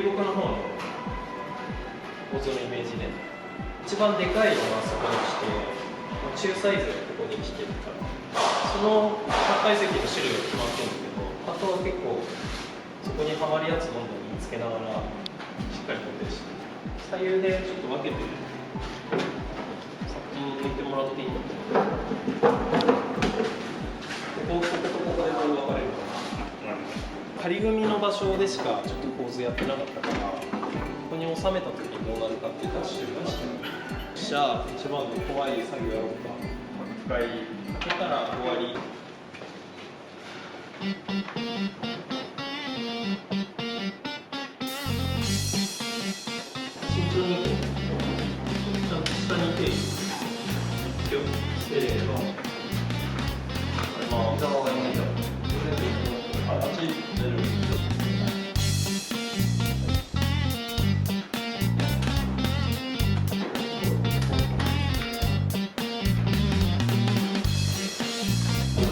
木の方の構造のイメージで、一番でかいのがそこに来て、中サイズがここに来てるから、その高い席の種類が決まってるんだけど、あとは結構そこにはまるやつどんどん見つけながらしっかり固定して、左右でちょっと分けてさっき抜いてもらっていいんだけど、こことここで分かれるから、仮組みの場所でしかちょっと構図やってなかったから、ここに収めた時にどうなるかっていうのを知りました。じゃあ一番の怖い作業やろうか。深いかけたら終わり。慎重にちゃんと下に手入れてよ。せーの。まあ、側がいいんだ。あっち大丈夫。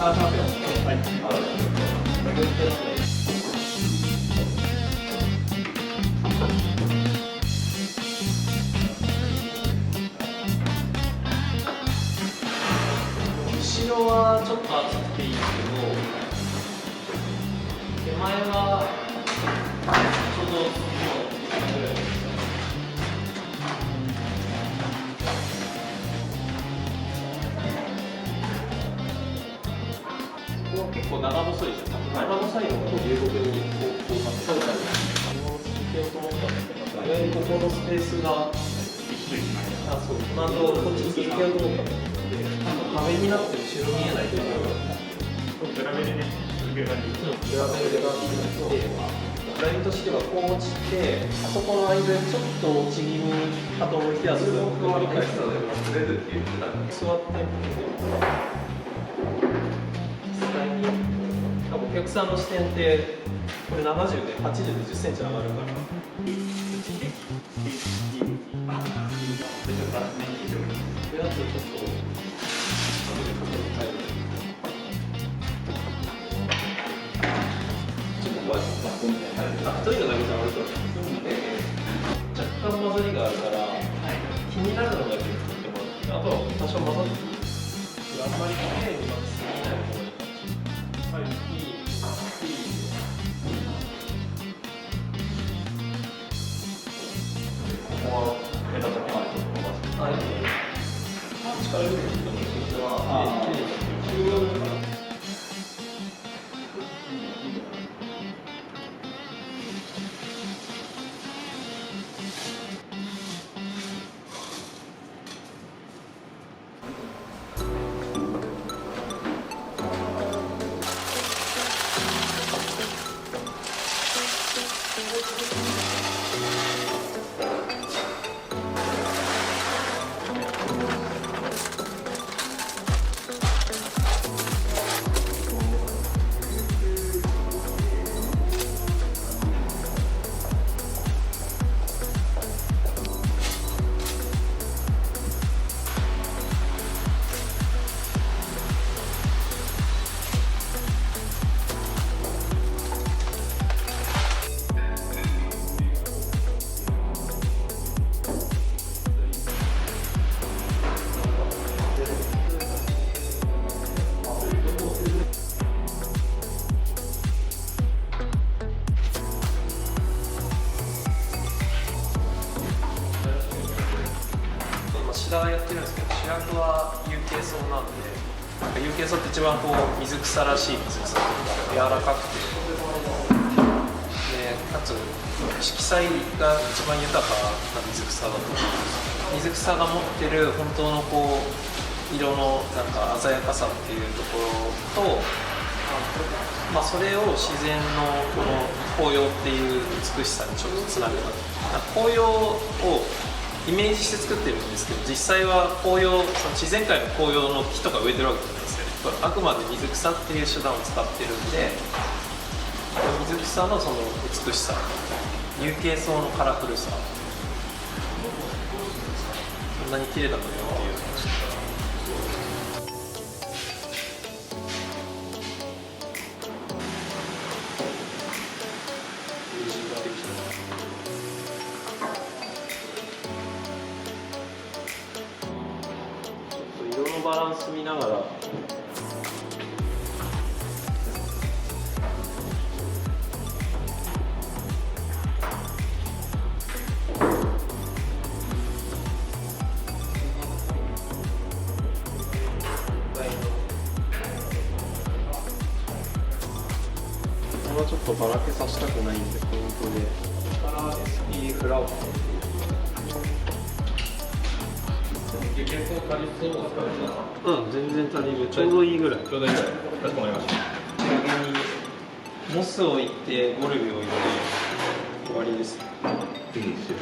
あ、そうですね。はい。後ろはちょっと厚くていいんですけど、手前はちょうどぐらいです。結構長細いじゃん。長細いのが流木にこうされたりつけようと思ったんだけど、いわゆるここのスペースがそう、この後こっちに続けようと思ったんだけど、壁になって後ろ見えないと思う。グラベルで続けられる。グラベルでラインとしてはこう落ちて、あそこの間にちょっと落ち気味かと思いきや、それを繰り返したので、ずれるっていう座ってお客さんの視点ってこれ70で80で10センチ上がるから。やつちょっと後で角度変える。ちょっと怖い。太いのだけじゃ割と若干混ざりがあるから、気になるのだけ作ってもらって、あとは多少混ざっていい。あんまりきれいに混ぜすぎない方がいいかもしれない。はい、いい。ここは目立たないところが。はい。力入れてる人もいるは、きれいに。田やってるんですけど、主役は有形層なんで、有形層って一番こう水草らしい水草というか柔らかくて、でかつ色彩が一番豊かな水草だと思います。水草が持ってる本当のこう色のなんか鮮やかさっていうところと、まあ、それを自然のこの紅葉っていう美しさにちょっとつなげた。紅葉をイメージして作ってるんですけど、実際は紅葉、その自然界の紅葉の木とか植えてるわけじゃないですよね。あくまで水草っていう手段を使ってるんで、水草のその美しさ、有形層のカラフルさ、そんなに綺麗だったよっていう話。のバランス見ながら。これはちょっとばらけさせたくないんでポイントでからSP フラワー結構足りそうですかね。全然足りる。ちょうどいいぐらい。ちょうどいいぐらい。かしこまりました。仕上げにモスを置いてゴルビを置いて終わりです。いいですよ。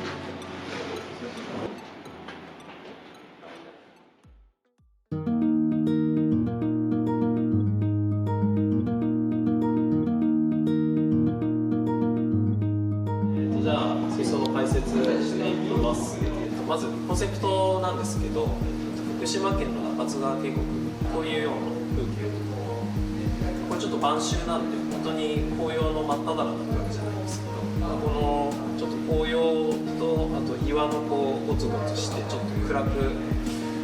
じゃあ水槽の解説していきます。まずコンセプトなんですけど、福島県の中津川渓谷、こういうような風景これちょっと晩秋なんで本当に紅葉の真っ只中なわけじゃないんですけど、このちょっと紅葉とあと岩のこうゴツゴツしてちょっと暗く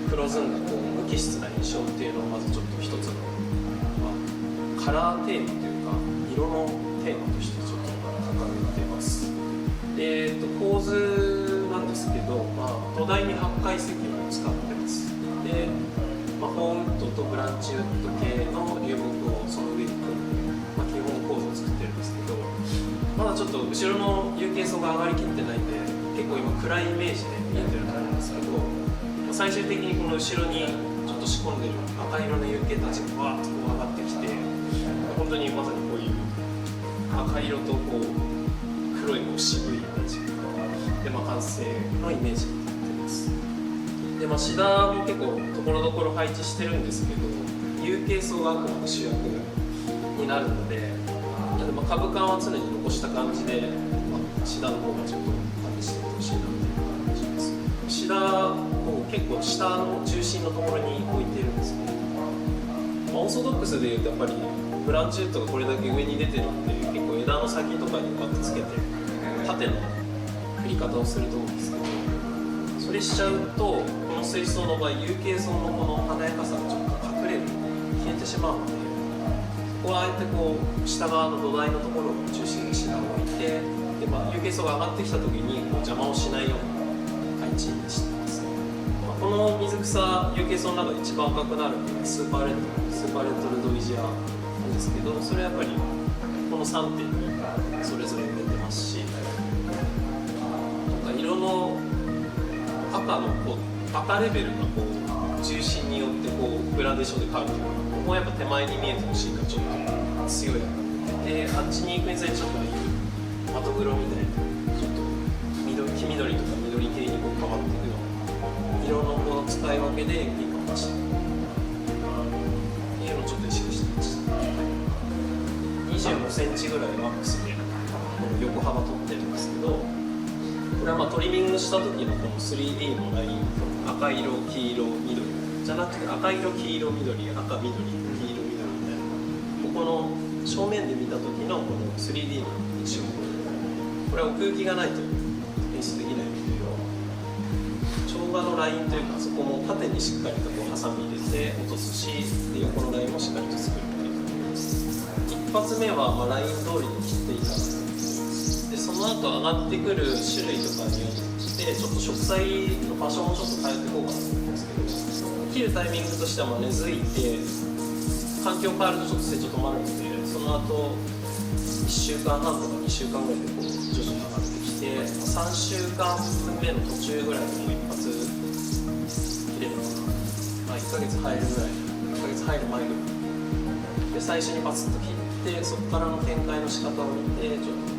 黒ずんだこう無機質な印象っていうのをまずちょっと一つの、カラーテーマというか色のテーマとしてちょっと掲げています。で、構図なんですけど、土台に八階石を使ってます。で、ホーウッドとブランチウッド系の流木をその上に組んで、基本構造を作ってるんですけど、まだちょっと後ろの有形層が上がりきってないんで結構今暗いイメージで見えてると思うんですけど、最終的にこの後ろにちょっと仕込んでる赤色の有形たちがわーっとこう上がってきて、本当にまさにこういう赤色とこう黒いこう渋いイメージで、完成のイメージになってます。で、シダも結構ところどころ配置してるんですけど、有形層があくまで主役になるので、株間は常に残した感じで、シダの方がちょっと管理してほしいなという感じです。シダを結構下の中心のところに置いてるんですけど、オーソドックスでいうとやっぱりブランチウッドがこれだけ上に出てるんで、結構枝の先とかにこうやってつけて縦の振り方をすると思うんですけど、それしちゃうとこの水槽の場合有形層のこの華やかさがちょっと隠れる、消えてしまうので、ここはあえてこう下側の土台のところを中心にシダを置いて、で、有形層が上がってきた時にこう邪魔をしないような配置にしてます。この水草有形層の中で一番赤くなるのがスーパーレッドルドイジアなんですけど、それはやっぱりこの3点にそれぞれ売れてますし、色の赤のこう赤レベルがこう中心によってこうグラデーションで変わるというか、ここはやっぱ手前に見えてほしいからちょっと強い赤で、あっちに行くにつれてちょっとマトグロみたいなちょっと黄緑とか緑系にこう変わっていくような色のこの使い分けでいいかもしれないっていうのをちょっと意識してました。25センチぐらいマックスで横幅取ってるんですけど、これはトリミングした時のこの 3D のライン、赤色、黄色、緑じゃなくて赤色、黄色、緑、赤、緑、黄色、緑みたいな、ここの正面で見た時のこの 3D の印象、これは奥行きがないと演出できないので、長画のラインというか、そこも縦にしっかりとこうハサミ入れて落とすし、で横のラインもしっかりと作るっていう感じです。一発目はライン通りに切っていいかなと思います。で、その後上がってくる種類とかによってちょっと植栽の場所もちょっと変えていこうかなと思うんですけど、切るタイミングとしては根付いて環境変わるとちょっと成長止まるので、その後1週間半とか2週間ぐらいでこう徐々に上がってきて、3週間目の途中ぐらいでもう一発切れるかな、1ヶ月入るぐらい、1ヶ月入る前ぐらいで最初にパツッと切って、そこからの展開の仕方を見てちょっと